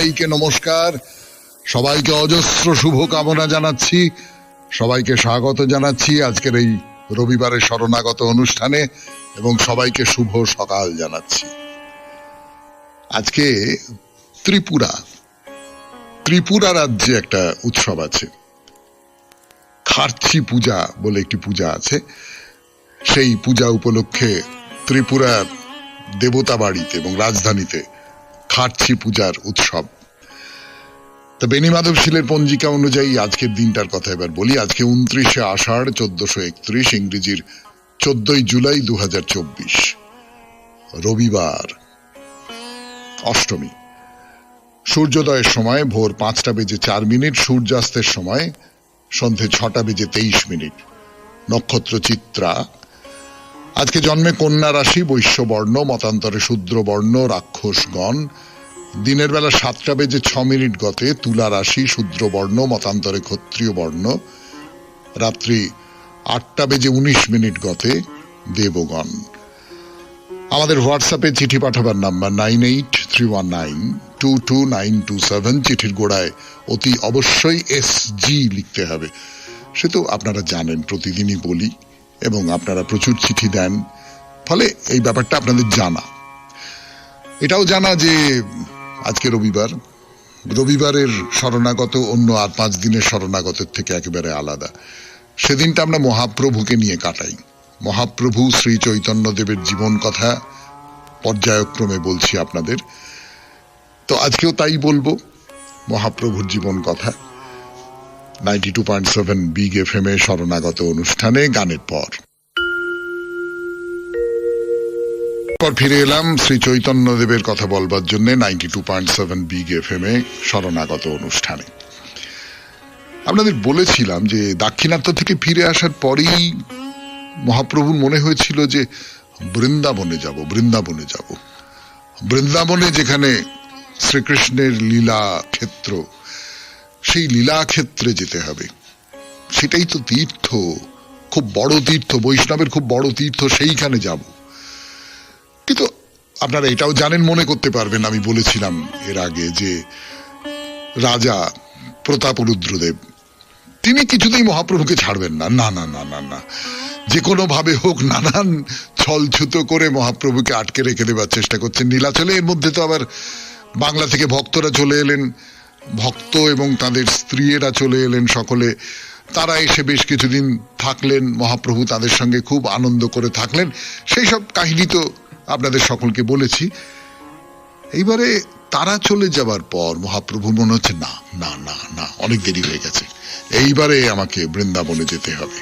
সবাইকে নমস্কার, সবাইকে অজস্র শুভ কামনা জানাচ্ছি, সবাইকে স্বাগত জানাচ্ছি আজকের এই রবিবারের শরণাগত অনুষ্ঠানে এবং সবাইকে শুভ সকাল জানাচ্ছি। আজকে ত্রিপুরা রাজ্যে একটা উৎসব আছে, খার্চি পূজা বলে একটি পূজা আছে। সেই পূজা উপলক্ষে ত্রিপুরার দেবতা বাড়িতে এবং রাজধানীতে খার্চি পূজার উৎসব। তা বেনি মাধবশীলের পঞ্জিকা অনুযায়ী আজকের দিনটার কথা এবার বলি। আজকে 29শে আষাঢ় 1431, ইংরেজির 14ই জুলাই 2024, রবিবার, অষ্টমী। সূর্যোদয়ের সময় ভোর 5:04, সূর্যাস্তের সময় সন্ধে 6:23। নক্ষত্র চিত্রা। আজকে জন্মে কন্যা রাশি, বৈশ্য বর্ণ, মতান্তরে শূদ্র বর্ণ, রাক্ষসগণ। দিনের বেলা 7:06 গতে তুলা রাশি, শূদ্র বর্ণ, মতান্তরে ক্ষত্রিয় বর্ণ। রাত্রি 8:19 গতে দেবগণ। আমাদের হোয়াটসঅ্যাপে চিঠি পাঠাবার নাম্বার 9831922927। চিঠির গোড়ায় অতি অবশ্যই SG লিখতে হবে। সে তো আপনারা জানেন, প্রতিদিনই বলি এবং আপনারা প্রচুর চিঠি দেন, ফলে এই ব্যাপারটা আপনাদের জানা। এটাও জানা যে আজকে রবিবারের শরণাগত অন্য আর 5 দিনের শরণাগতের থেকে একেবারে আলাদা। সেদিনটা আমরা মহাপ্রভুকে নিয়ে কাটাই। মহাপ্রভু শ্রী চৈতন্যদেবের জীবন কথা পর্যায়ক্রমে বলছি আপনাদের, তো আজকেও তাই বলবো, মহাপ্রভুর জীবন কথা। 92.7 বিগ FM এ শরণাগত অনুষ্ঠানে গানের পর ফিরে এলাম শ্রী চৈতন্যদেবের কথা বলবার জন্য 92.7 বিগ FM এ শরণাগত অনুষ্ঠানে। আপনাদের বলেছিলাম যে দাক্ষিণাত্য থেকে ফিরে আসার পরেই মহাপ্রভুর মনে হয়েছিল যে বৃন্দাবনে যাব। বৃন্দাবনে যেখানে শ্রীকৃষ্ণের লীলা ক্ষেত্র, সেই লীলা ক্ষেত্রে যেতে হবে। সেটাই তো তীর্থ, খুব বড় তীর্থ, বৈষ্ণবের খুব বড় তীর্থ, সেইখানে যাব। কিন্তু আপনারা এটাও জানেন, মনে করতে পারবেন, আমি বলেছিলাম এর আগে যে রাজা প্রতাপরুদ্রদেব তিনি কিছুতেই মহাপ্রভুকে ছাড়বেন না। না না না না না, যে কোনো ভাবে হোক নানান ছলছুতো করে মহাপ্রভুকে আটকে রেখে দেবার চেষ্টা করছেন নীলাচলে। এর মধ্যে তো আবার বাংলা থেকে ভক্তরা চলে এলেন, ভক্ত এবং তাদের স্ত্রীরা চলে এলেন সকলে। তারা এসে বেশ কিছুদিন থাকলেন, মহাপ্রভু তাদের সঙ্গে খুব আনন্দ করে থাকলেন। সেই সব কাহিনী তো আপনাদের সকলকে বলেছি। এইবারে তারা চলে যাবার পর মহাপ্রভু মনে হচ্ছে না না না না, অনেক দেরি হয়ে গেছে, এইবারে আমাকে বৃন্দাবনে যেতে হবে।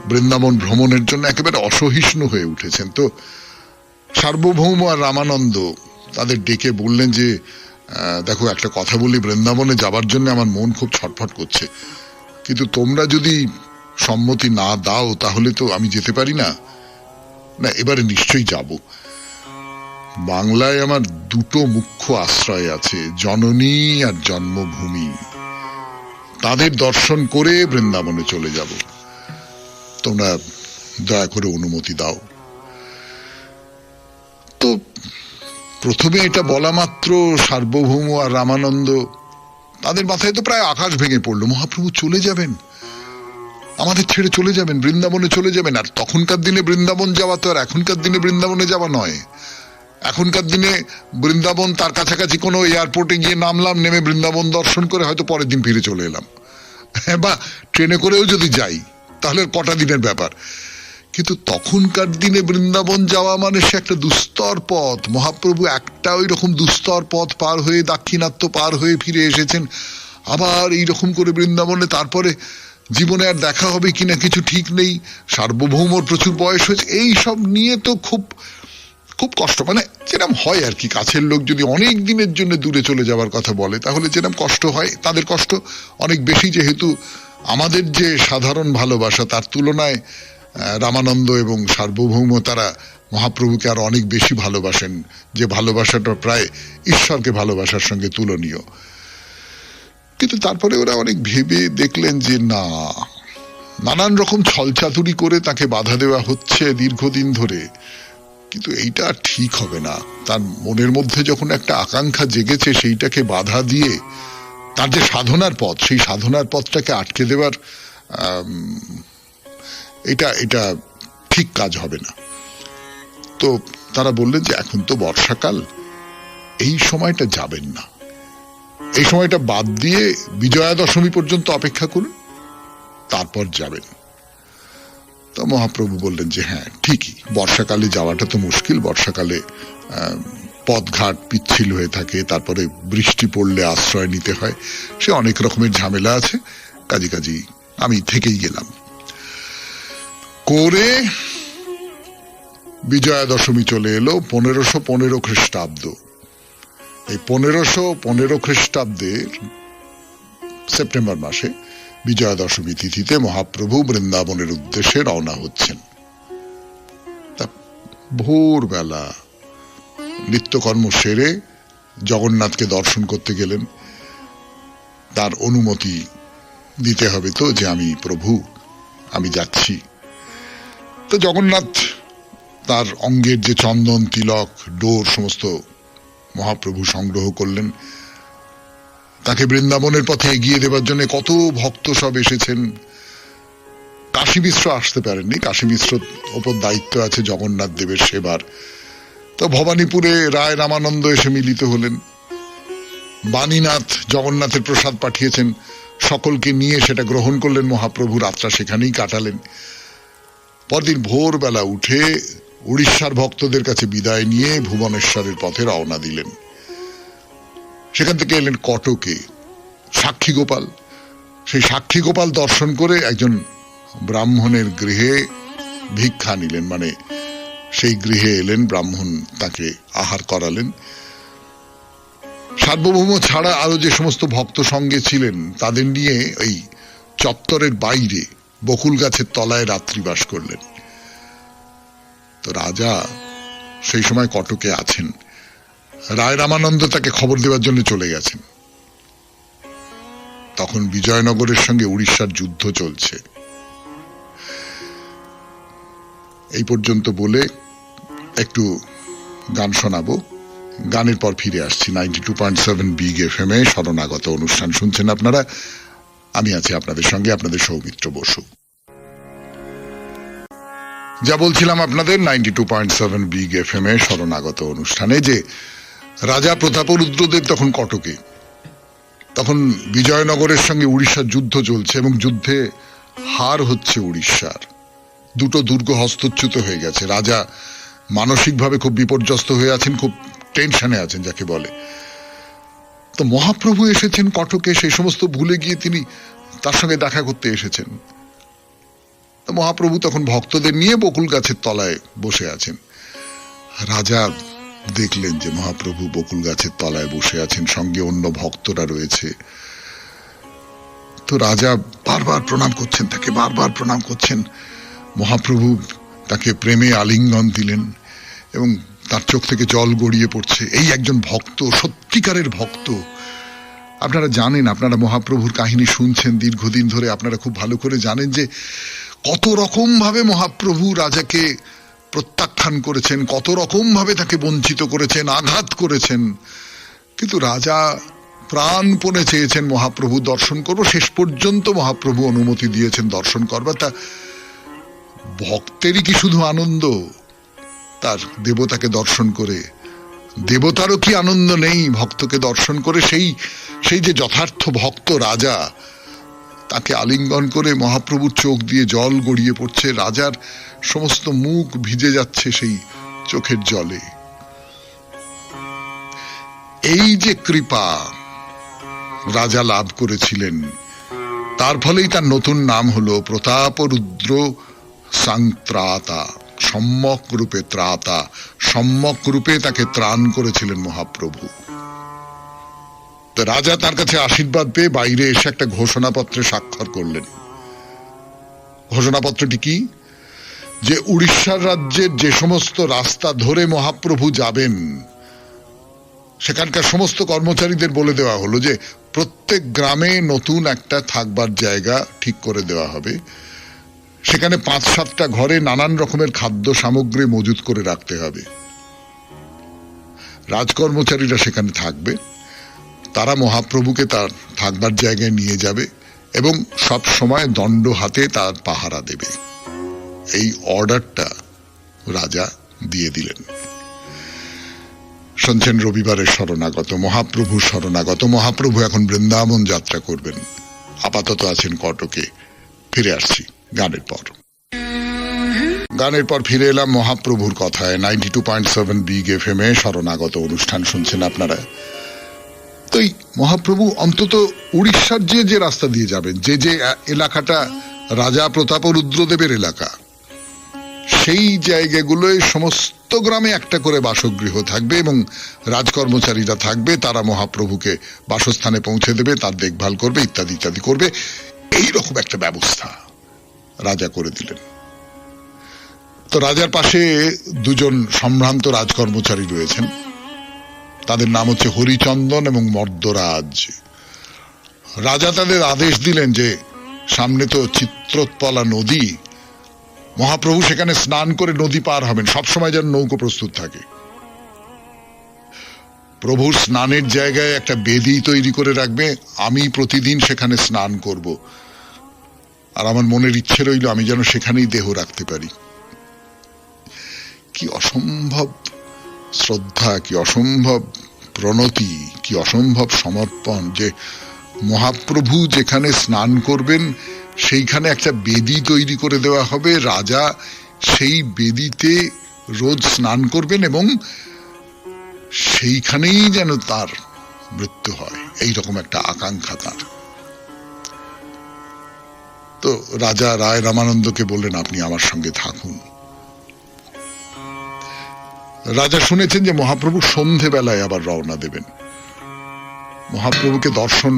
বৃন্দাবন ভ্রমণের জন্য একেবারে অসহিষ্ণু হয়ে উঠেছেন। তো সার্বভৌম আর রামানন্দ তাদের ডেকে বললেন যে দেখো, একটা কথা বলি, বৃন্দাবনে যাবার জন্য আমার মন খুব ছটফট করছে, কিন্তু তোমরা যদি সম্মতি না দাও তাহলে তো আমি যেতে পারি না। না, এবারে নিশ্চয়ই যাব। বাংলায় আমার দুটো মুখ্য আশ্রয় আছে, জননী আর জন্মভূমি। তাদের দর্শন করে বৃন্দাবনে চলে যাব, তোমরা দয়া করে অনুমতি দাও। তো প্রথমে এটা বলা মাত্র সার্বভৌম আর রামানন্দ তাদের মাথায় তো প্রায় আকাশ ভেঙে পড়লো। মহাপ্রভু চলে যাবেন, আমাদের ছেড়ে চলে যাবেন, বৃন্দাবনে চলে যাবেন। আর তখনকার দিনে বৃন্দাবন যাওয়া তো আর এখনকার দিনে বৃন্দাবনে যাওয়া নয়। এখনকার দিনে বৃন্দাবন তার কাছাকাছি কোনো এয়ারপোর্টে গিয়ে নামলাম, নেমে বৃন্দাবন দর্শন করে হয়তো পরের দিন ফিরে চলে এলাম, বা ট্রেনে করেও যদি যাই তাহলে কটা দিনের ব্যাপার। কিন্তু তখনকার দিনে বৃন্দাবন যাওয়া মানে সে একটা দুস্তর পথ। মহাপ্রভু একটা ওই রকম দুস্তর পথ পার হয়ে দাক্ষিণাত্য পার হয়ে ফিরে এসেছেন, আবার এইরকম করে বৃন্দাবনে। তারপরে জীবনে আর দেখা হবে কিনা কিছু ঠিক নেই, সার্বভৌমর প্রচুর বয়স হয়েছে, এই সব নিয়ে তো খুব খুব কষ্ট। মানে যেরকম হয় আর কি, কাছের লোক যদি অনেক দিনের জন্য দূরে চলে যাওয়ার কথা বলে তাহলে যেরকম কষ্ট হয়, তাদের কষ্ট অনেক বেশি। যেহেতু আমাদের যে সাধারণ ভালোবাসা, তার তুলনায় রামানন্দ এবং সার্বভৌম তারা মহাপ্রভুকে আর অনেক বেশি ভালোবাসেন, যে ভালোবাসাটা প্রায় ঈশ্বরকে ভালোবাসার সঙ্গে তুলনীয়। কিন্তু তারপরে ওরা অনেক ভেবে দেখলেন যে না, নানান রকম ছলচাতুরি করে তাকে বাধা দেওয়া হচ্ছে দীর্ঘদিন ধরে, কিন্তু এইটা ঠিক হবে না। তার মনের মধ্যে যখন একটা আকাঙ্ক্ষা জেগেছে, সেইটাকে বাধা দিয়ে তার যে সাধনার পথ, সেই সাধনার পথটাকে আটকে দেওয়ার এটা ঠিক কাজ হবে না। তো তারা বললেন যে এখন তো বর্ষাকাল, এই সময়টা যাবেন না, এই সময়টা বাদ দিয়ে বিজয়া দশমী পর্যন্ত অপেক্ষা করুন, তারপর যাবেন। তো মহাপ্রভু বললেন যে হ্যাঁ ঠিকই, বর্ষাকালে যাওয়াটা তো মুশকিল, বর্ষাকালে পথঘাট পিচ্ছিল হয়ে থাকে, তারপরে বৃষ্টি পড়লে আশ্রয় নিতে হয়, সে অনেক রকমের ঝামেলা আছে, কাজী আমি থেকেই গেলাম। করে বিজয়া দশমী চলে এলো 1515 খ্রিস্টাব্দ। এই 1515 খ্রিস্টাব্দের সেপ্টেম্বর মাসে বিজয়া দশমী তিথিতে মহাপ্রভু বৃন্দাবনের উদ্দেশ্যে রওনা হচ্ছেন। তা ভোরবেলা নিত্যকর্ম সেরে জগন্নাথকে দর্শন করতে গেলেন। তার অনুমতি দিতে হবে তো যে আমি প্রভু, আমি যাচ্ছি। তো জগন্নাথ তার অঙ্গের যে চন্দন, তিলক, ডোর সমস্ত মহাপ্রভু সংগ্রহ করলেন। তাকে বৃন্দাবনের পথে এগিয়ে দেবার জন্য কত ভক্ত সব এসেছেন। কাশী মিশ্র আসতে পারেননি, কাশী মিশ্র ওপর দায়িত্ব আছে জগন্নাথ দেবের সেবার। তো ভবানীপুরে রায় রামানন্দ এসে মিলিত হলেন। বাণীনাথ জগন্নাথের প্রসাদ পাঠিয়েছেন, সকলকে নিয়ে সেটা গ্রহণ করলেন মহাপ্রভু, রাতটা সেখানেই কাটালেন। পরদিন ভোরবেলা উঠে উড়িষ্যার ভক্তদের কাছে বিদায় নিয়ে ভুবনেশ্বরের পথে রওনা দিলেন। সেখান থেকে এলেন কটকে সাক্ষী গোপাল। সেই সাক্ষী গোপাল দর্শন করে একজন ব্রাহ্মণের গৃহে ভিক্ষা নিলেন, মানে সেই গৃহে এলেন, ব্রাহ্মণ তাকে আহার করালেন। সার্বভৌম ছাড়া আরো যে সমস্ত ভক্ত সঙ্গে ছিলেন তাদের নিয়ে এই চত্বরের বাইরে বকুল গাছের তলায় রাত্রিবাস করলেন। তো রাজা সেই সময় কটকে আছেন, রায় রামানন্দ তাকে খবর দেওয়ার জন্য চলে গেছেন। তখন বিজয়নগরের সঙ্গে উড়িষ্যার যুদ্ধ চলছে। এই পর্যন্ত বলে একটু গান শোনাবো, গানের পর ফিরে আসছি। 92.7 বিগ এফএম এ শরণাগত অনুষ্ঠান শুনছেন আপনারা, আমি আছি আপনাদের সঙ্গে, আপনাদের সৌমিত্র বসু। যা বলছিলাম আপনাদের 92.7 বিগ এফএম এ শরণাগত অনুষ্ঠানে, যে রাজা প্রতাপরুদ্রদেব তখন কটকে, তখন বিজয়নগরের সঙ্গে উড়িষ্যার যুদ্ধ চলছে এবং যুদ্ধে হার হচ্ছে উড়িষ্যার। দুটো দুর্গ হস্তচ্যুত হয়ে গেছে। রাজা মানসিকভাবে খুব বিপর্যস্ত হয়ে আছেন, খুব টেনশনে আছেন যাকে বলে। তো মহাপ্রভু এসেছেন কটকে, সেই সমস্ত ভুলে গিয়ে তিনি তার সঙ্গে দেখা করতে এসেছেন। তো মহাপ্রভু তখন ভক্তদের নিয়ে বকুল গাছের তলায় বসে আছেন। রাজা দেখলেন যে মহাপ্রভু বকুল গাছের তলায় বসে আছেন, সঙ্গে অন্য ভক্তরা রয়েছে। তো রাজা বারবার প্রণাম করছেন, তাকে বারবার প্রণাম করছেন। মহাপ্রভু তাকে প্রেমে আলিঙ্গন দিলেন এবং তার চোখ থেকে জল গড়িয়ে পড়ছে। এই একজন ভক্ত, সত্যিকারের ভক্ত। আপনারা জানেন, আপনারা মহাপ্রভুর কাহিনী শুনছেন দীর্ঘদিন ধরে, আপনারা খুব ভালো করে জানেন যে কত রকম ভাবে মহাপ্রভু রাজাকে প্রত্যাখ্যান করেছেন, কত রকম ভাবে তাকে বঞ্চিত করেছেন, আঘাত করেছেন। কিন্তু রাজা প্রাণপণে চেয়েছেন মহাপ্রভু দর্শন করব, শেষ পর্যন্ত মহাপ্রভু অনুমতি দিয়েছেন দর্শন করবার। তা ভক্তেরই কি শুধু আনন্দ তার দেবতাকে দর্শন করে? দেবতারও কি আনন্দ নেই ভক্তকে দর্শন করে? সেই যে যথার্থ ভক্ত রাজা, তাকে আলিঙ্গন করে মহাপ্রভুর চোখ দিয়ে জল গড়িয়ে পড়ছে, রাজার সমস্ত মুখ ভিজে যাচ্ছে সেই চোখের জলে। এই যে কৃপা রাজা লাভ করেছিলেন, তার ফলেই তার নতুন নাম হলো প্রতাপরুদ্র সাংত্রাতা, সম্যক রূপে ত্রাতা। সম্যক রূপে তাকে ত্রাণ করেছিলেন মহাপ্রভু। তো রাজা তার কাছে আশীর্বাদ পেয়ে বাইরে এসে একটা ঘোষণাপত্রে স্বাক্ষর করলেন। ঘোষণাপত্রটি কি? যে উড়িষ্যার রাজ্যের যে সমস্ত রাস্তা ধরে মহাপ্রভু যাবেন, সেখানকার সমস্ত কর্মচারীদের বলে দেওয়া হলো যে প্রত্যেক গ্রামে নতুন একটা থাকবার জায়গা ঠিক করে দেওয়া হবে। সেখানে 5-7টা ঘরে নানান রকমের খাদ্য সামগ্রী মজুত করে রাখতে হবে। রাজকর্মচারীরা সেখানে থাকবে, তারা মহাপ্রভুকে তার থাকবার জায়গায় নিয়ে যাবে এবং সব সময় দণ্ড হাতে তার পাহারা দেবে। এই অর্ডারটা রাজা দিয়ে দিলেন। শুনছেন রবিবারের শরণাগত, মহাপ্রভু শরণাগত। মহাপ্রভু এখন বৃন্দাবন যাত্রা করবেন, আপাতত আছেন কটকে। ফিরে আসছি গানের পর। গানের পর ফিরে এলাম মহাপ্রভুর কথায়। 92.7 বিগ FM এ শরণাগত অনুষ্ঠান শুনছেন আপনারা। তো এই মহাপ্রভু অন্তত উড়িষ্যার যে রাস্তা দিয়ে যাবেন, যে এলাকাটা রাজা প্রতাপ রুদ্রদেবের এলাকা, সেই জায়গাগুলোয় সমস্ত গ্রামে একটা করে বাসগৃহ থাকবে এবং রাজকর্মচারীরা থাকবে। তারা মহাপ্রভুকে বাসস্থানে পৌঁছে দেবে, তার দেখভাল করবে, ইত্যাদি ইত্যাদি করবে। এইরকম একটা ব্যবস্থা রাজা করে দিলেন। তো রাজার পাশে দুজন সম্ভ্রান্ত রাজকর্মচারী রয়েছেন, তাদের নাম হচ্ছে হরিচন্দন এবং মর্দরাজ। রাজা তাদের আদেশ দিলেন যে সামনে তো চিত্রোৎপলা নদী, মহাপ্রভু সেখানে স্নান করে নদী পার হবেন, সবসময় যেন নৌকো প্রস্তুত থাকে। প্রভুর স্নানের জায়গায় একটা বেদি তৈরি করে রাখবে, আমি প্রতিদিন সেখানে স্নান করব, আর আমার মনের ইচ্ছে রইল আমি যেন সেখানেই দেহ রাখতে পারি। কি অসম্ভব শ্রদ্ধা, কি অসম্ভব প্রণতি, কি অসম্ভব সমর্পণ যে মহাপ্রভু যেখানে স্নান করবেন সেইখানে একটা বেদি তৈরি করে দেওয়া হবে। রাজা সেই বেদিতে রোজ স্নান করবেন এবং সেইখানেই যেন তার মৃত্যু হয়, এইরকম একটা আকাঙ্ক্ষা তার। তো রাজা রায় রামানন্দকে বললেন, আপনি আমার সঙ্গে থাকুন। রাজা শুনেছেন যে মহাপ্রভু সন্ধেবেলায় আবার রওনা দেবেন। মহাপ্রভুকে দর্শন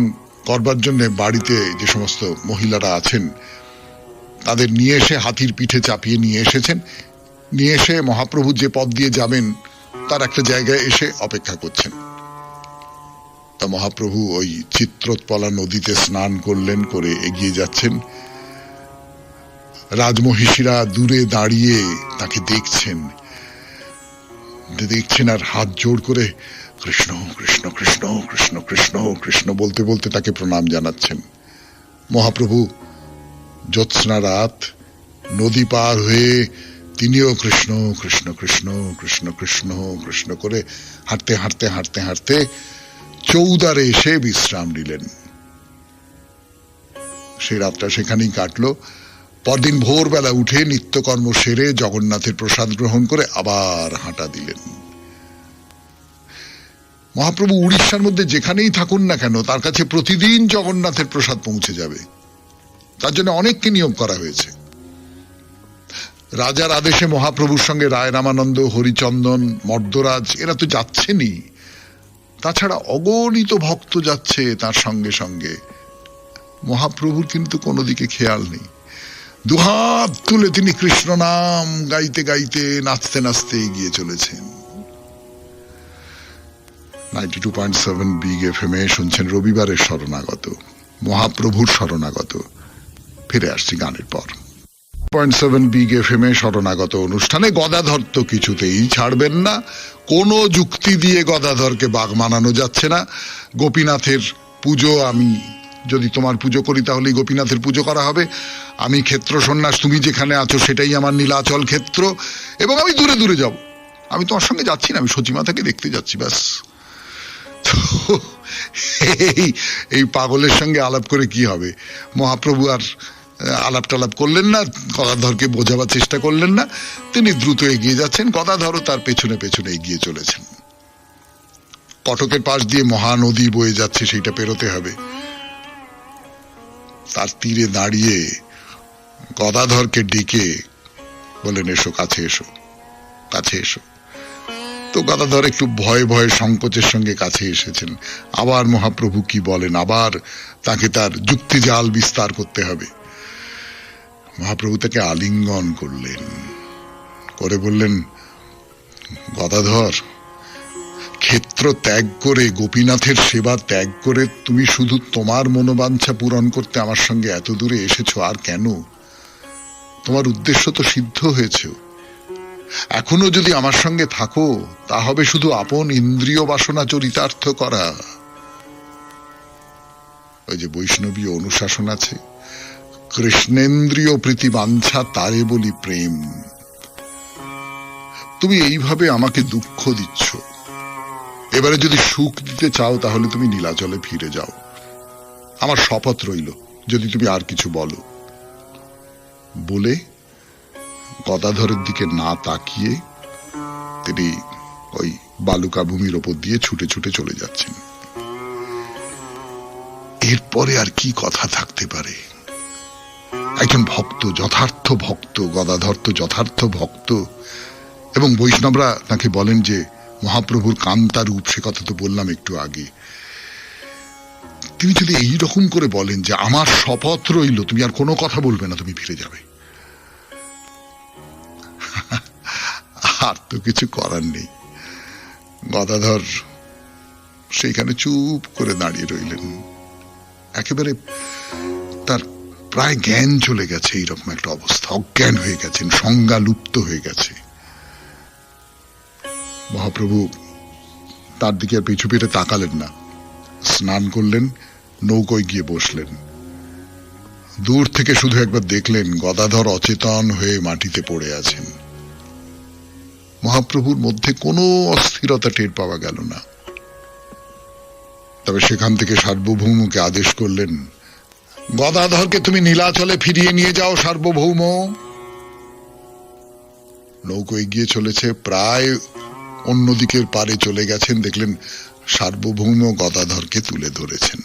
করবার জন্য বাড়িতে যে সমস্ত মহিলারা আছেন তাদের নিয়ে এসে হাতির পিঠে চাপিয়ে নিয়ে এসেছেন। নিয়ে এসে মহাপ্রভু যে পথ দিয়ে যাবেন তার একটা জায়গায় এসে অপেক্ষা করছেন। তা মহাপ্রভু ওই চিত্রোৎপলা নদীতে স্নান করলেন, করে এগিয়ে যাচ্ছেন। রাজমহিষীরা দূরে দাঁড়িয়ে তাকে দেখছেন আর হাত জোড় করে কৃষ্ণ কৃষ্ণ কৃষ্ণ কৃষ্ণ কৃষ্ণ কৃষ্ণ বলতে বলতে তাকে প্রণাম জানাচ্ছেন। মহাপ্রভু জ্যোৎস্না রাত, নদী পার হয়ে তিনিও কৃষ্ণ কৃষ্ণ কৃষ্ণ কৃষ্ণ কৃষ্ণ কৃষ্ণ করে হাঁটতে হাঁটতে হাঁটতে হাঁটতে চৌদ্বারে এসে বিশ্রাম নিলেন। সেই রাতটা সেখানেই কাটলো। পরদিন ভোরবেলা উঠে নিত্যকর্ম সেরে জগন্নাথের প্রসাদ গ্রহণ করে আবার হাঁটা দিলেন। মহাপ্রভু উড়িষ্যার মধ্যে যেখানেই থাকুন না কেন তার কাছে প্রতিদিন জগন্নাথের প্রসাদ পৌঁছে যাবে, তার জন্য অনেককে নিয়োগ করা হয়েছে। রাজার আদেশে মহাপ্রভুর সঙ্গে রায় রামানন্দ, হরিচন্দন, মর্দরাজ এরা তো যাচ্ছেনই, তাছাড়া অগণিত ভক্ত যাচ্ছে তার সঙ্গে সঙ্গে। মহাপ্রভুর কিন্তু কোনো দিকে খেয়াল নেই। দুহাত তুলে তিনি কৃষ্ণ নাম গাইতে গাইতে নাচতে নাচতে এগিয়ে চলেছেন। 92.7 বিগ FM এ শুনছেন রবিবারের শরণাগত, মহাপ্রভুর শরণাগত। ফিরে আসছি গানের পর। 0.7 বিগ FM এ শরণাগত অনুষ্ঠানে গদাধর তো কিছুতেই ছাড়বেন না। কোনো যুক্তি দিয়ে গদাধরকে বাঘ মানানো যাচ্ছে না। গোপীনাথের পুজো, আমি যদি তোমার পুজো করি তাহলে গোপীনাথের পুজো করা হবে। আমি ক্ষেত্র সন্ন্যাস, তুমি যেখানে আছো সেটাই আমার নীলাচল ক্ষেত্র, এবং আমি দূরে দূরে যাব। আমি তোমার সঙ্গে যাচ্ছি না, আমি সচিমাতাকে দেখতে যাচ্ছি, ব্যাস। এই পাগলের সঙ্গে আলাপ করে কি হবে? মহাপ্রভু আর আলাপ টালাপ করলেন না, গদাধরকে বোঝাবার চেষ্টা করলেন না। তিনি দ্রুত এগিয়ে যাচ্ছেন, গদাধরও তার পেছনে পেছনে এগিয়ে চলেছেন। কটকের পাশ দিয়ে মহানদী বয়ে যাচ্ছে, সেইটা পেরোতে হবে। তার তীরে দাঁড়িয়ে গদাধরকে ডেকে বলেন, এসো, কাছে এসো, কাছে এসো। তো গদাধর একটু ভয়ে ভয়ে সংকোচের সঙ্গে কাছে এসেছেন। আবার মহাপ্রভু কি বলেন, আবার তাকে তার যুক্তি জাল বিস্তার করতে হবে। মহাপ্রভু তাকে আলিঙ্গন করলেন, করে বললেন, গদাধর, ক্ষেত্র ত্যাগ করে, গোপীনাথের সেবা ত্যাগ করে তুমি শুধু তোমার মনোবাঞ্ছা পূরণ করতে আমার সঙ্গে এত দূরে এসেছো, আর কেন? তোমার উদ্দেশ্য তো সিদ্ধ হয়েছে। এখনো যদি আমার সঙ্গে থাকো তা হবে শুধু আপন ইন্দ্রিয় বাসনা চরিতার্থ করা। ওই যে বৈষ্ণবীয় অনুশাসন আছে, কৃষ্ণেন্দ্রিয় প্রীতি বাঞ্ছা তারে বলি প্রেম। তুমি এইভাবে আমাকে দুঃখ দিচ্ছ, এবারে যদি সুখ দিতে চাও তাহলে তুমি নীলাচলে ফিরে যাও। আমার শপথ রইল যদি তুমি আর কিছু বলো। বলে গদাধরের দিকে না তাকিয়ে তিনি ওই বালুকা ভূমির ওপর দিয়ে ছুটে ছুটে চলে যাচ্ছেন। এরপরে আর কি কথা থাকতে পারে? একজন ভক্ত, যথার্থ ভক্ত, গদাধর তো যথার্থ ভক্ত, এবং বৈষ্ণবরা তাকে বলেন যে মহাপ্রভুর কান্তা রূপ, সে কথা তো বললাম একটু আগে। তিনি যদি এইরকম করে বলেন যে আমার শপথ রইল তুমি আর কোনো কথা বলবে না, তুমি ফিরে যাবে, আর তো কিছু করার নেই। গদাধর সেইখানে চুপ করে দাঁড়িয়ে রইলেন। একেবারে তার প্রায় জ্ঞান চলে গেছে, এইরকম একটা অবস্থা, অজ্ঞান হয়ে গেছেন, সংজ্ঞা লুপ্ত হয়ে গেছে। মহাপ্রভু তার দিকে আর পিছু ফিরে তাকালেন না, স্নান করলেন, নৌকোয় গিয়ে বসলেন। দূর থেকে শুধু একবার দেখলেন গদাধর অচেতন হয়ে মাটিতে পড়ে আছেন। মহাপ্রভুর মধ্যে কোনো অস্থিরতা টের পাওয়া গেল না। তবে সেখান থেকে সার্বভৌমকে আদেশ করলেন, গদাধরকে তুমি নীলাচলে ফিরিয়ে নিয়ে যাও সার্বভৌম। নৌকো এগিয়ে চলেছে, প্রায় অন্যদিকের পারে চলে গেছেন, দেখলেন সার্বভৌম গদাধরকে তুলে ধরেছেন।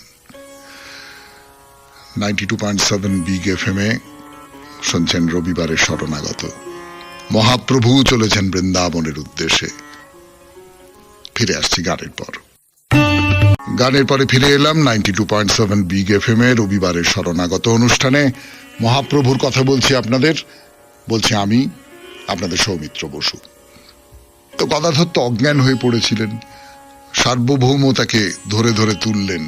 92.7 বিগ FM এ শুনছেন রবিবারের শরণাগত। মহাপ্রভু চলেছেন বৃন্দাবনের উদ্দেশ্যে। ফিরে আসছি গানের পর। গানের পরে ফিরে এলাম 92.7 বিগ FM এ রবিবারের শরণাগত অনুষ্ঠানে। মহাপ্রভুর কথা বলছি আপনাদের, বলছি আমি আপনাদের সৌমিত্র বসু। তো গদাধর তো অজ্ঞান হয়ে পড়েছিলেন, সার্বভৌম তাকে ধরে ধরে তুললেন।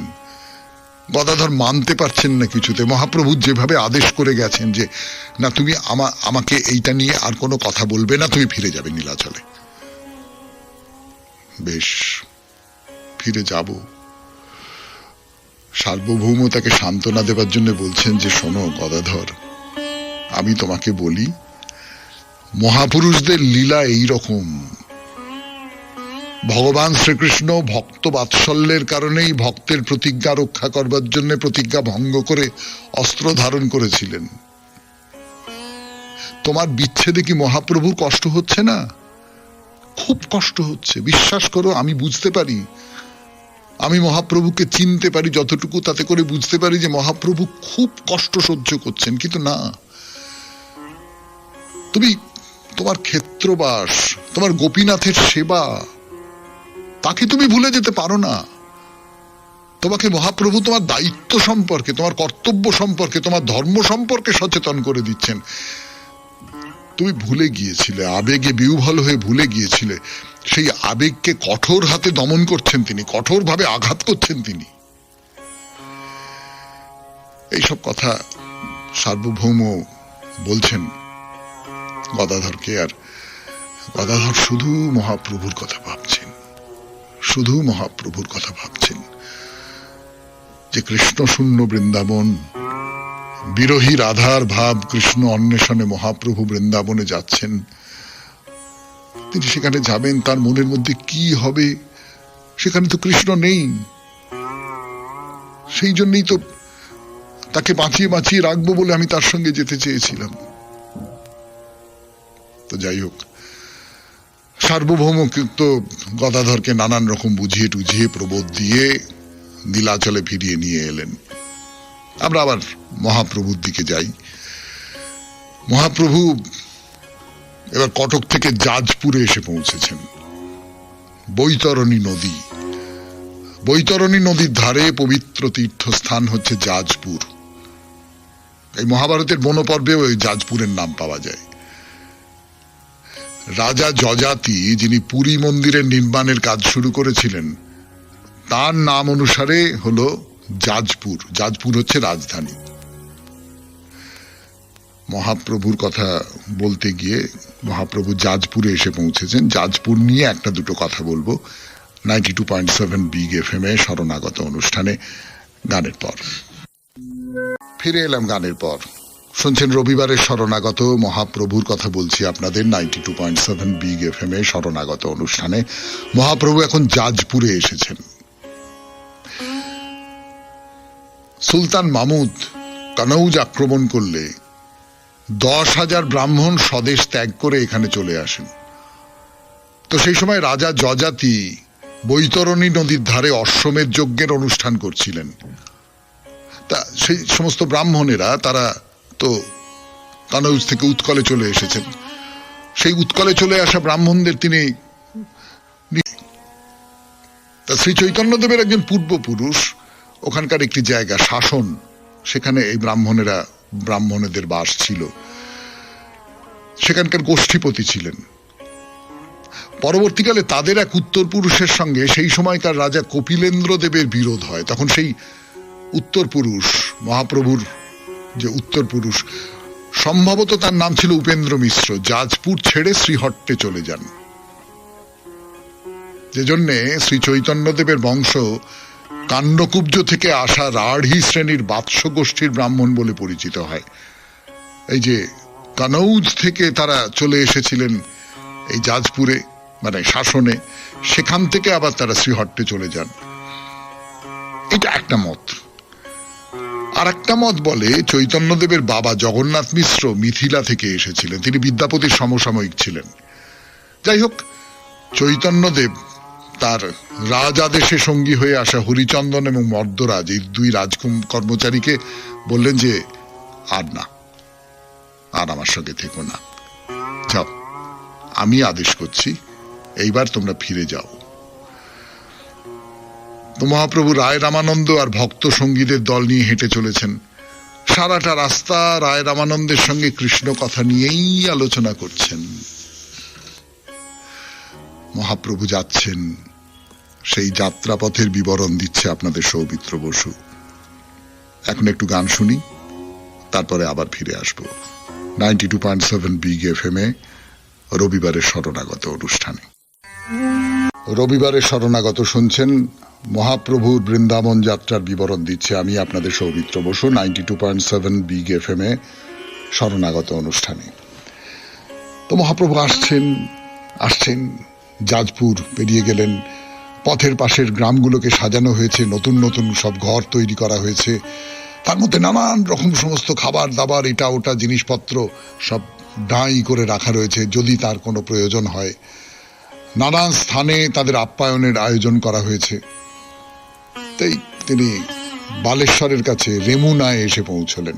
গদাধর মানতে পারছেন না কিছুতে। মহাপ্রভু যেভাবে আদেশ করে গেছেন যে না তুমি আমাকে এইটা নিয়ে আর কোনো কথা বলবে না, তুমি ফিরে যাবে নীলাচলে। বেশ, ফিরে যাব। সার্বভৌম তাকে সান্ত্বনা দেবার জন্য বলছেন যে শোনো গদাধর, আমি তোমাকে বলি মহাপুরুষদের লীলা এইরকম। ভগবান শ্রীকৃষ্ণ ভক্ত বাৎসল্যের কারণেই ভক্তের প্রতিজ্ঞা রক্ষা করবার জন্য প্রতিজ্ঞা ভঙ্গ করে অস্ত্র ধারণ করেছিলেন। তোমার বিচ্ছেদে কি মহাপ্রভুর কষ্ট হচ্ছে না? খুব কষ্ট হচ্ছে, বিশ্বাস করো, আমি বুঝতে পারি। আমি মহাপ্রভুকে চিনতে পারি যতটুকু, তাতে করে বুঝতে পারি যে মহাপ্রভু খুব কষ্ট সহ্য করছেন। কিন্তু না, তুমি তোমার ক্ষেত্রবাস, তোমার গোপীনাথের সেবা, তাকে তুমি ভুলে যেতে পারো না। তোমাকে মহাপ্রভু তোমার দায়িত্ব সম্পর্কে, তোমার কর্তব্য সম্পর্কে, তোমার ধর্ম সম্পর্কে সচেতন করে দিচ্ছেন। তুমি ভুলে গিয়েছিলে, আবেগে বিহ্বল হয়ে ভুলে গিয়েছিলে। সেই আবেগকে কঠোর হাতে দমন করছেন তিনি, কঠোরভাবে আঘাত করছেন তিনি। এইসব কথা সার্বভৌম বলছেন গদাধরকে, আর গদাধর শুধু মহাপ্রভুর কথা ভাবছেন, শুধু মহাপ্রভুর কথা ভাবছেন। যে কৃষ্ণ শূন্য বৃন্দাবন, বিরহী রাধার ভাব কৃষ্ণ অন্বেষণে মহাপ্রভু বৃন্দাবনে যাচ্ছেন। তিনি সেখানে যাবেন, তার মনের মধ্যে কি হবে? সেখানে তো কৃষ্ণ নেই। সেই জন্যই তো তাকে বাঁচিয়ে বাঁচিয়ে রাখবো বলে আমি তার সঙ্গে যেতে চেয়েছিলাম। তো যাই হোক, সার্বভৌম তো গদাধরকে নানান রকম বুঝিয়ে টুঝিয়ে প্রবোধ দিয়ে নীলাচলে ফিরিয়ে নিয়ে এলেন। আমরা আবার মহাপ্রভুর দিকে যাই। মহাপ্রভু এবার কটক থেকে জাজপুরে এসে পৌঁছেছেন। বৈতরণী নদী, বৈতরণী নদীর ধারে পবিত্র তীর্থস্থান হচ্ছে জাজপুর। এই মহাভারতের বনপর্বে ওই জাজপুরের নাম পাওয়া যায়। রাজা যজাতি, যিনি পুরী মন্দিরের নির্মাণের কাজ শুরু করেছিলেন, তার নাম অনুসারে হলো জাজপুর। জাজপুর হচ্ছে রাজধানী। মহাপ্রভুর কথা বলতে গিয়ে মহাপ্রভু জাজপুরে এসে পৌঁছেছেন। জাজপুর নিয়ে একটা দুটো কথা বলবো 92.7 বিগ এফএম এ শরণাগত অনুষ্ঠানে গানের পর। ফিরে এলাম গানের পর। শুনছেন রবিবারের শরণাগত, মহাপ্রভুর কথা বলছি আপনাদের 92.7 বিগ এফএম এ শরণাগত অনুষ্ঠানে। মহাপ্রভু এখন জাজপুরে এসেছেন। সুলতান মাহমুদ কানৌজ আক্রমণ করলে 10,000 ব্রাহ্মণ স্বদেশ ত্যাগ করে এখানে চলে আসেন। তো সেই সময় রাজা যযাতি বৈতরণী নদীর ধারে অশ্বমেধ যজ্ঞের অনুষ্ঠান করছিলেন। তা সেই সমস্ত ব্রাহ্মণেরা তারা তো কানৌজ থেকে উৎকলে চলে এসেছেন। সেই উৎকলে চলে আসা ব্রাহ্মণদের তিনি শ্রী চৈতন্যদেবের একজন পূর্বপুরুষ, ওখানকার একটি জায়গা শাসন, সেখানে এই ব্রাহ্মণেদের বাস ছিল, সেখানকার গোষ্ঠীপতি ছিলেন। পরবর্তীকালে তাদের এক উত্তর পুরুষের সঙ্গে সেই সময়কার রাজা কপিলেন্দ্র দেবের বিরোধ হয়। তখন সেই উত্তর পুরুষ, মহাপ্রভুর যে উত্তর পুরুষ, সম্ভবত তার নাম ছিল উপেন্দ্র মিশ্র, জাজপুর ছেড়ে শ্রীহট্টে চলে যান। যে জন্যে শ্রী চৈতন্যদেবের বংশ কান্ডকুব্জ থেকে আসা রাঢ়ী শ্রেণীর বাৎস গোষ্ঠীর ব্রাহ্মণ বলে পরিচিত হয়। এই যে কানৌজ থেকে তারা চলে এসেছিলেন এই জাজপুরে, মানে শাসনে, সেখান থেকে আবার তারা শ্রীহট্টে চলে যান। এটা একটা মত। আর একটা মত বলে চৈতন্যদেবের বাবা জগন্নাথ মিশ্র মিথিলা থেকে এসেছিলেন, তিনি বিদ্যাপতির সমসাময়িক ছিলেন। যাই হোক, চৈতন্যদেব তার রাজ আদেশে সঙ্গী হয়ে আসা হরিচন্দন এবং মর্দরাজ, এই দুই কর্মচারীকে বললেন যে আর আমার সঙ্গে থেকো না, যাও, আমি আদেশ করছি, এইবার তোমরা ফিরে যাও। তো মহাপ্রভু রায় রামানন্দ আর ভক্ত সঙ্গীদের দল নিয়ে হেঁটে চলেছেন। সারাটা রাস্তা রায় রামানন্দের সঙ্গে কৃষ্ণ কথা নিয়েই আলোচনা করছেন। মহাপ্রভু যাচ্ছেন, সেই যাত্রাপথের বিবরণ দিচ্ছে আপনাদের সৌমিত্র বসু। এখন একটু গান শুনি, তারপরে আবার ফিরে আসবো 92.7 বিগ এফএম এ রবিবারের শরণাগত অনুষ্ঠানে। রবিবারের শরণাগত শুনছেন, মহাপ্রভুর বৃন্দাবন যাত্রার বিবরণ দিচ্ছে আমি আপনাদের সৌমিত্র বসু 92.7 বিগ এফএম এ শরণাগত অনুষ্ঠানে। তো মহাপ্রভু আসছেন, জাজপুর পেরিয়ে গেলেন। পথের পাশের গ্রামগুলোকে সাজানো হয়েছে, নতুন নতুন সব ঘর তৈরি করা হয়েছে, তার মধ্যে নানান রকম সমস্ত খাবার দাবার, এটা ওটা জিনিসপত্র সব ডাঁই করে রাখা রয়েছে যদি তার কোনো প্রয়োজন হয়। নানান স্থানে তাদের আপ্যায়নের আয়োজন করা হয়েছে। তাই তিনি বালেশ্বরের কাছে রেমুনায় এসে পৌঁছলেন।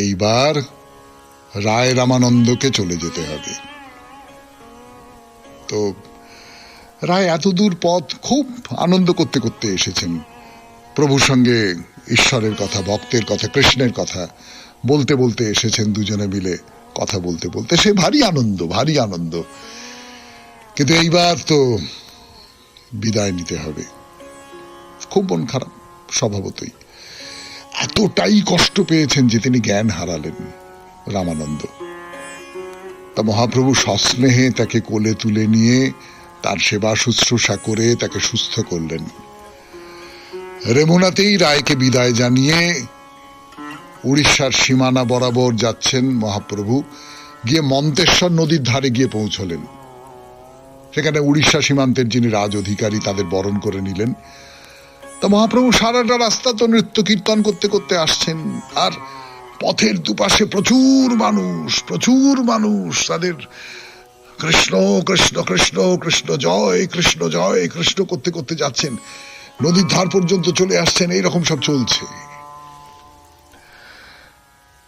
এইবার রায় রামানন্দকে চলে যেতে হবে। তো রায় এত দূর পথ খুব আনন্দ করতে করতে এসেছেন। প্রভুর সঙ্গে ঈশ্বরের কথা, ভক্তের কথা, কৃষ্ণের কথা বলতে বলতে এসেছেন, দুজনে মিলে কথা বলতে বলতে। সে ভারী আনন্দ। কিন্তু এইবার তো বিদায় নিতে হবে। খুব মন খারাপ স্বভাবতই। এতটাই কষ্ট পেয়েছেন যে তিনি জ্ঞান হারালেন রামানন্দ। তা মহাপ্রভু সস্নেহে তাকে কোলে তুলে নিয়ে তার সেবা শুশ্রূষা করে তাকে সুস্থ করলেন। রেমুনাতেই রায়কে বিদায় জানিয়ে উড়িষ্যার সীমানা বরাবর যাচ্ছেন মহাপ্রভু। গিয়ে মন্তেশ্বর নদীর ধারে গিয়ে পৌঁছলেন। সেখানে উড়িষ্যা সীমান্তের যিনি রাজ অধিকারী তাদের বরণ করে নিলেন। তা মহাপ্রভু সারাটা রাস্তা তো নৃত্য কীর্তন করতে করতে আসছেন। আর পথের দুপাশে প্রচুর মানুষ তাদের কৃষ্ণ কৃষ্ণ কৃষ্ণ কৃষ্ণ জয় কৃষ্ণ জয় কৃষ্ণ করতে করতে যাচ্ছেন। নদীর ধার পর্যন্ত চলে আসছেন, এইরকম সব চলছে।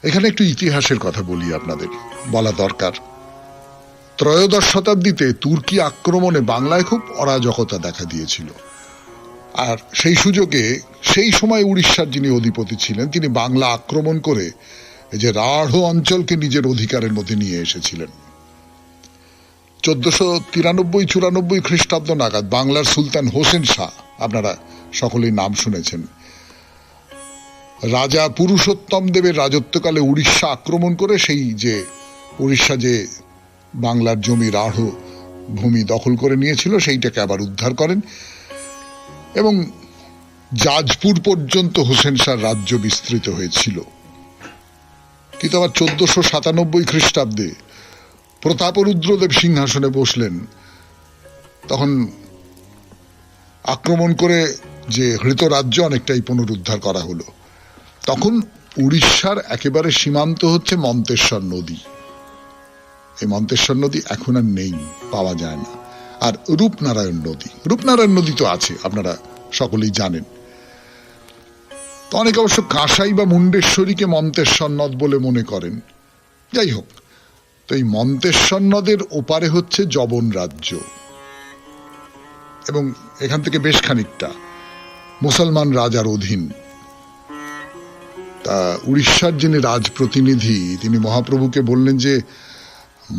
এখানে একটু ইতিহাসের কথা বলি, আপনাদের বলা দরকার। ত্রয়োদশ শতাব্দীতে তুর্কি আক্রমণে বাংলায় খুব অরাজকতা দেখা দিয়েছিল। আর সেই সুযোগে সেই সময় উড়িষ্যার যিনি অধিপতি ছিলেন তিনি বাংলা আক্রমণ করে এই যে রাঢ় অঞ্চলকে নিজের অধিকারের মধ্যে নিয়ে এসেছিলেন। 1493-94 খ্রিস্টাব্দ নাগাদ বাংলার সুলতান হোসেন শাহ, আপনারা সকলেই নাম শুনেছেন, রাজা পুরুষোত্তম দেবের রাজত্বকালে উড়িষ্যা আক্রমণ করে সেই যে উড়িষ্যা যে বাংলার জমি রাঢ় ভূমি দখল করে নিয়েছিল সেইটাকে আবার উদ্ধার করেন এবং জাজপুর পর্যন্ত হোসেন শাহর রাজ্য বিস্তৃত হয়েছিল। কিন্তু আবার 1497 খ্রিস্টাব্দে প্রতাপরুদ্রদেব সিংহাসনে বসলেন, তখন আক্রমণ করে যে হৃত রাজ্য অনেকটাই পুনরুদ্ধার করা হলো। তখন উড়িষ্যার একেবারে সীমান্ত হচ্ছে মন্তেশ্বর নদী। এই মন্তেশ্বর নদী এখন আর নেই, পাওয়া যায় না। আর রূপনারায়ণ নদী তো আছে, আপনারা সকলেই জানেন। তো অনেকে অবশ্য কাঁসাই বা মুন্ডেশ্বরীকে মন্তেশ্বর নদ বলে মনে করেন। যাই হোক, তো এই মন্তেশ্বর নদের ওপারে হচ্ছে যবন রাজ্য এবং এখান থেকে বেশ খানিকটা মুসলমান রাজার অধীন। তা উড়িষ্যার যিনি রাজপ্রতিনিধি তিনি মহাপ্রভুকে বললেন যে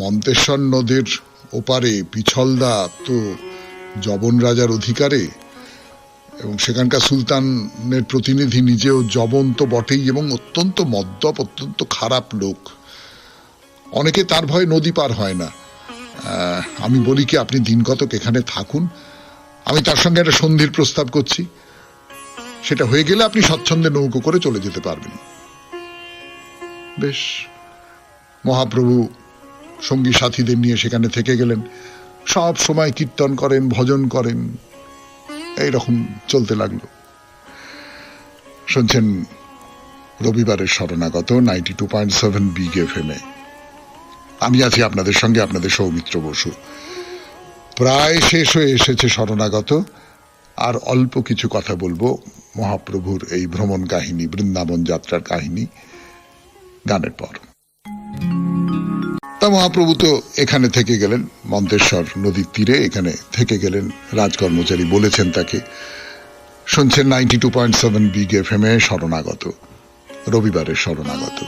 মন্তেশ্বর নদের ওপারে পিছলদা তো যবন রাজার অধিকারে এবং সেখানকার সুলতানের প্রতিনিধি নিজেও যবন তো বটেই এবং অত্যন্ত মদ্যপ, অত্যন্ত খারাপ লোক। অনেকে তার ভয়ে নদী পার হয় না। আমি বলি কি আপনি দিন কতক এখানে থাকুন, আমি তার সঙ্গে একটা সন্ধির প্রস্তাব করছি, সেটা হয়ে গেলে আপনি স্বচ্ছন্দে নৌকো করে চলে যেতে পারবেন। বেশ, মহাপ্রভু সঙ্গী সাথীদের নিয়ে সেখানে থেকে গেলেন। সব সময় কীর্তন করেন, ভজন করেন, এইরকম চলতে লাগলো। শুনছেন রবিবারের শরণাগত 92.7 বিগ FM এ। আমি আছি আপনাদের সঙ্গে, আপনাদের সৌমিত্র বসু। প্রায় শেষ হয়ে এসেছে শরণাগত, আর অল্প কিছু কথা বলবো মহাপ্রভুর এই ভ্রমণ কাহিনী, বৃন্দাবন যাত্রার কাহিনী গানের পর। তা মহাপ্রভু তো এখানে থেকে গেলেন, মন্তেশ্বর নদীর তীরে এখানে থেকে গেলেন। রাজকর্মচারী বলেছেন তাকে। শুনছেন 92.7 বিগ FM এ শরণাগত, রবিবারের শরণাগত।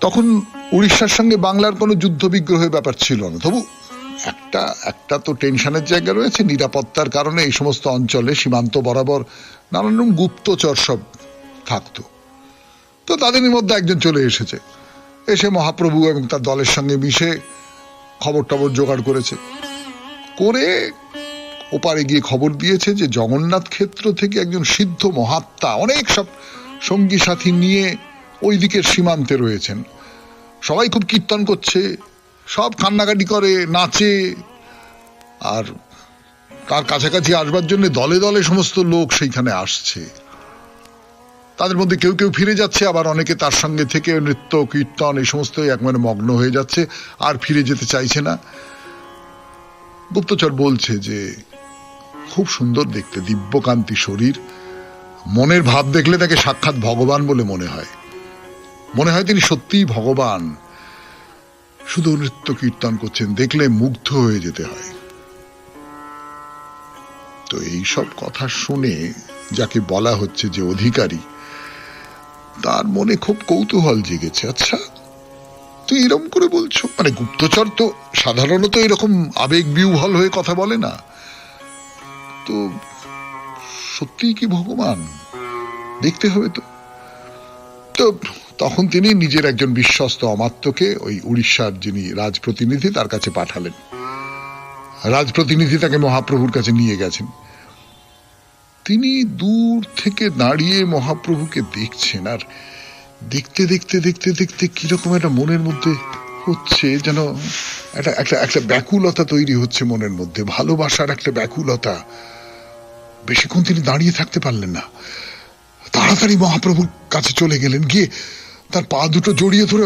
তখন উড়িষ্যার সঙ্গে বাংলার কোনো যুদ্ধ বিগ্রহের ব্যাপার ছিল না, তবু একটা তো টেনশনের জায়গা রয়েছে। নিরাপত্তার কারণে এই সমস্ত অঞ্চলে সীমান্ত বরাবর নানান রকম গুপ্তচর সব থাকতো। তো তাদের মধ্যে একজন চলে এসেছে, এসে মহাপ্রভু এবং তার দলের সঙ্গে মিশে খবর টবর জোগাড় করেছে, করে ওপারে গিয়ে খবর দিয়েছে যে জগন্নাথ ক্ষেত্র থেকে একজন সিদ্ধ মহাত্মা অনেক সব সঙ্গী সাথী নিয়ে ওই দিকের সীমান্তে রয়েছেন। সবাই খুব কীর্তন করছে, সব কান্নাকাটি করে, নাচে, আর তার কাছাকাছি আসবার জন্য দলে দলে সমস্ত লোক সেইখানে আসছে। তাদের মধ্যে কেউ কেউ ফিরে যাচ্ছে, আবার অনেকে তার সঙ্গে থেকে নৃত্য কীর্তন এই সমস্ত একবারে মগ্ন হয়ে যাচ্ছে, আর ফিরে যেতে চাইছে না। গুপ্তচর বলছে যে খুব সুন্দর দেখতে, দিব্যকান্তি শরীর, মনের ভাব দেখলে তাকে সাক্ষাৎ ভগবান বলে মনে হয় তিনি সত্যিই ভগবান। শুধু নৃত্য কীর্তন করছেন, দেখলে মুগ্ধ হয়ে যেতে হয়। তো এইসব কথা শুনে যাকে বলা হচ্ছে যে অধিকারী, তার মনে খুব কৌতূহল জেগেছে। আচ্ছা, তুই এরকম করে বলছো, মানে গুপ্তচর তো সাধারণত এরকম আবেগ বিহ্বল হয়ে কথা বলে না, তো সত্যিই কি ভগবান? দেখতে হবে তো। তো তখন তিনি নিজের একজন বিশ্বস্ত অমাত্যকে ওই উড়িষ্যার যিনি রাজপ্রতিনিধি তার কাছে পাঠালেন। রাজপ্রতিনিধি তাকে মহাপ্রভুর কাছে নিয়ে গেছেন। তিনি দূর থেকে দাঁড়িয়ে মহাপ্রভুকে দেখছেন, আর দেখতে দেখতে দেখতে দেখতে কিরকম একটা মনের মধ্যে হচ্ছে, যেন একটা ব্যাকুলতা তৈরি হচ্ছে মনের মধ্যে, ভালোবাসার একটা ব্যাকুলতা। বেশিক্ষণ তিনি দাঁড়িয়ে থাকতে পারলেন না, তাড়াতাড়ি মহাপ্রভুর কাছে চলে গেলেন, গিয়ে তার পা দুটো জড়িয়ে ধরে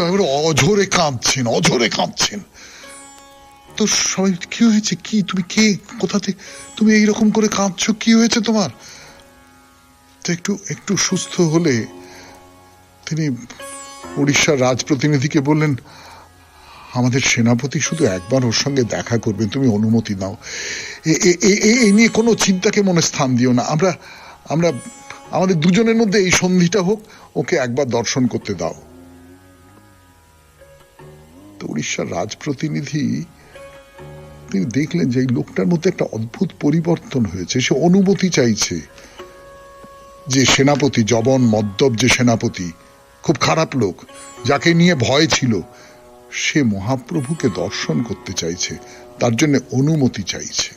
অঝরে কাঁদছেন। তো সবাই, কি হয়েছে, কি তুমি কে, কোথাতে তুমি এইরকম করে কাঁদছো, কি হয়েছে তোমার? তো একটু সুস্থ হলে তিনি উড়িষ্যার রাজপ্রতিনিধিকে বললেন, আমাদের সেনাপতি শুধু একবার ওর সঙ্গে দেখা করবেন, তুমি অনুমতি দাও। এই নিয়ে কোনো চিন্তাকে মনে স্থান দিও না, আমরা আমাদের দুজনের মধ্যে এই সন্ধিটা হোক, ওকে একবার দর্শন করতে দাও। তো উড়িষ্যার রাজপ্রতিনিধি তিনি দেখলেন যে এই লোকটার মধ্যে একটা অদ্ভুত পরিবর্তন হয়েছে, সে অনুমতি চাইছে। যে সেনাপতি, জবন মদ্যপ যে সেনাপতি, খুব খারাপ লোক, যাকে নিয়ে ভয় ছিল, সে মহাপ্রভুকে দর্শন করতে চাইছে, তার জন্য অনুমতি চাইছে।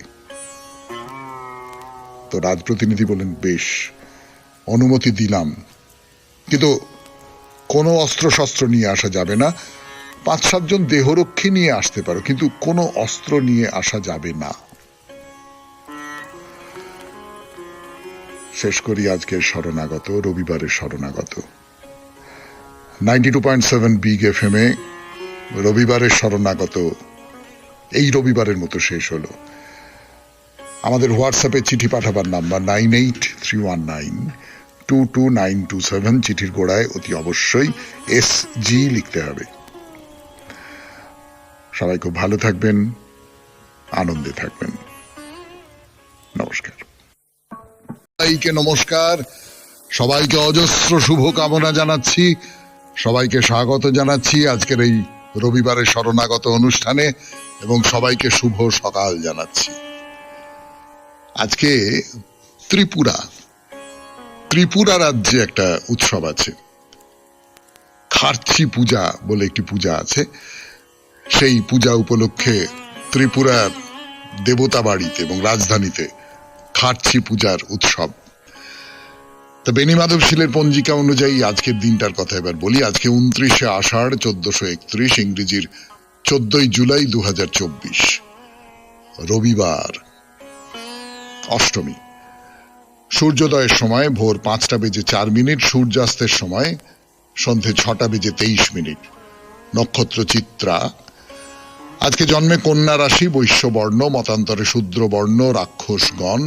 তো রাজপ্রতিনিধি বলেন, বেশ, অনুমতি দিলাম, কিন্তু কোনো অস্ত্র শস্ত্র নিয়ে আসা যাবে না। 5-7 জন দেহরক্ষী নিয়ে আসতে পারো, কিন্তু কোনো অস্ত্র নিয়ে আসা যাবে না। শেষ করি আজকের শরণাগত, রবিবারের শরণাগত। 92.7 বিগ FM এ রবিবারের শরণাগত এই রবিবারের মতো শেষ হলো। আমাদের হোয়াটসঅ্যাপে চিঠি পাঠাবার নাম্বার 9831922927। চিঠির গোড়ায় অতি অবশ্যই SG লিখতে হবে। সবাই খুব ভালো থাকবেন, আনন্দে থাকবেন। নমস্কার। সবাইকে নমস্কার, সবাইকে অজস্র শুভ কামনা জানাচ্ছি, সবাইকে স্বাগত জানাচ্ছি আজকের এই রবিবারের শরণাগত অনুষ্ঠানে, এবং সবাইকে শুভ সকাল জানাচ্ছি। আজকে ত্রিপুরা রাজ্যে একটা উৎসব আছে, খার্চি পূজা বলে একটি পূজা আছে। সেই পূজা উপলক্ষে ত্রিপুরার দেবতা বাড়িতে এবং রাজধানীতে খার্চি পূজার উৎসব। তা বেনি মাধবশীলের পঞ্জিকা অনুযায়ী আজকের দিনটার কথা এবার বলি। আজকে 29শে আষাঢ় 1431, ইংরেজির 14ই জুলাই 2024, রবিবার, অষ্টমী। সূর্যোদয়ের সময় ভোর 5:04, সূর্যাস্তের সময় সন্ধে 6:23। নক্ষত্র চিত্রা। আজকে জন্মে কন্যা রাশি, বৈশ্য বর্ণ, মতান্তরে শূদ্র বর্ণ, রাক্ষসগণ।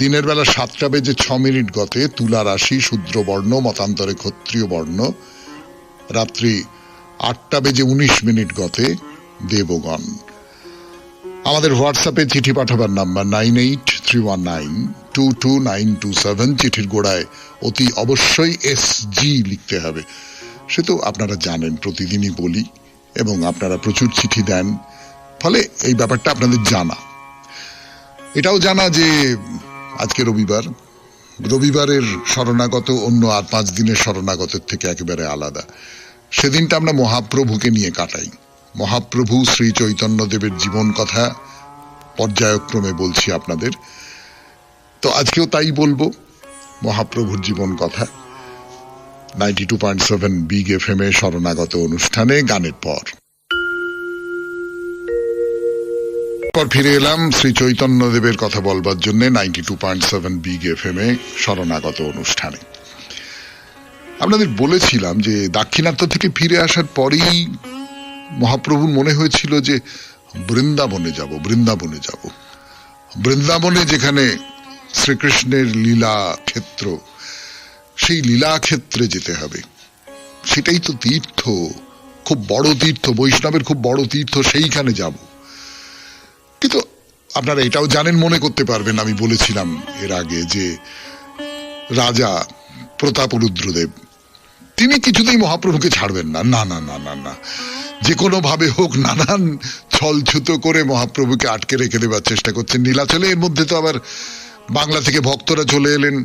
দিনের বেলা 7:06 গতে তুলা রাশি, শূদ্র বর্ণ, মতান্তরে ক্ষত্রিয় বর্ণ। রাত্রি 8:19 গতে দেবগণ। আমাদের হোয়াটসঅ্যাপে চিঠি পাঠাবার নাম্বার 9831922927। চিঠির গোড়ায় অতি অবশ্যই SG লিখতে হবে। সে তো আপনারা জানেন, প্রতিদিনই বলি, এবং আপনারা প্রচুর চিঠি দেন, ফলে এই ব্যাপারটা আপনাদের জানা। এটাও জানা যে আজকে রবিবার। রবিবারের শরণাগত অন্য আর 5 দিনের শরণাগতের থেকে একেবারে আলাদা। সেদিনটা আমরা মহাপ্রভুকে নিয়ে কাটাই। মহাপ্রভু শ্রী চৈতন্যদেবের জীবন কথা পর্যায়ক্রমে বলছি আপনাদের। তো আজকেও তাই বলবো, মহাপ্রভুর জীবন কথা। 92.7 বিগ FM এ শরণাগত অনুষ্ঠানে গানের পর ফিরে এলাম শ্রী চৈতন্যদেবের কথা বলবার জন্য 92.7 বিগ FM এ শরণাগত অনুষ্ঠানে। আপনাদের বলেছিলাম যে দাক্ষিণাত্য থেকে ফিরে আসার পরেই মহাপ্রভুর মনে হয়েছিল যে বৃন্দাবনে যাব। বৃন্দাবনে যেখানে শ্রীকৃষ্ণের লীলা ক্ষেত্র, সেই লীলা ক্ষেত্রে যেতে হবে। সেটাই তো তীর্থ, খুব বড় তীর্থ, বৈষ্ণবের খুব বড় তীর্থ, সেইখানে যাব। কিন্তু আপনারা এটাও জানেন, মনে করতে পারবেন, আমি বলেছিলাম এর আগে যে রাজা প্রতাপরুদ্রদেব, তিনি কিছুতেই মহাপ্রভুকে ছাড়বেন না। না না না না না, যে কোনো ভাবে হোক নানান ছলছুতো করে মহাপ্রভুকে আটকে রেখে দেবার চেষ্টা করছেন নীলাচলে। এর মধ্যে তো আবার বাংলা থেকে ভক্তরা চলে এলেন,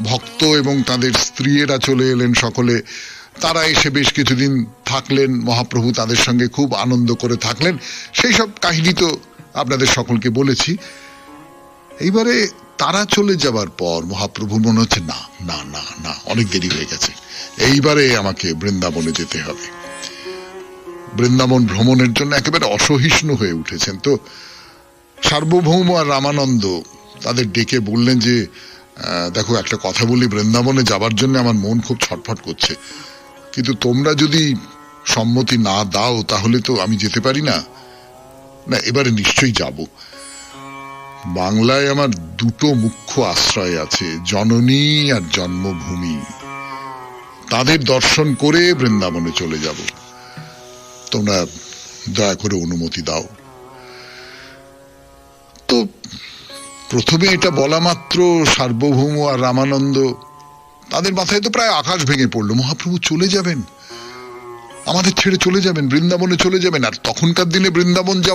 ভক্ত এবং তাদের স্ত্রীরা চলে এলেন সকলে। তারা এসে বেশ কিছুদিন থাকলেন, মহাপ্রভু তাদের সঙ্গে খুব আনন্দ করে থাকলেন। সেই সব কাহিনী তো আপনাদের সকলকে বলেছি। এইবারে তারা চলে যাবার পর মহাপ্রভু মনে হচ্ছে না না না না, অনেক দেরি হয়ে গেছে, এইবারে আমাকে বৃন্দাবনে যেতে হবে। বৃন্দাবন ভ্রমণের জন্য একেবারে অসহিষ্ণু হয়ে উঠেছেন। তো সার্বভৌম আর রামানন্দ তাদের ডেকে বললেন যে দেখো, একটা কথা বলি, বৃন্দাবনে যাবার জন্য আমার মন খুব ছটফট করছে, কিন্তু তোমরা যদি সম্মতি না দাও তাহলে তো আমি যেতে পারি না। না, এবারে নিশ্চয়ই যাব। বাংলায় আমার দুটো মুখ্য আশ্রয় আছে, জননী আর জন্মভূমি। তাদের দর্শন করে বৃন্দাবনে চলে যাব। তোমরা দয়া করে অনুমতি দাও। তো প্রথমে এটা বলা মাত্র সার্বভৌম আর রামানন্দ, তাদের মাথায় তো প্রায় আকাশ ভেঙে পড়লো। মহাপ্রভু চলে যাবেন, আমাদের ছেড়ে চলে যাবেন, বৃন্দাবনে চলে যাবেন। আর তখনকার দিনে বৃন্দাবন যাওয়া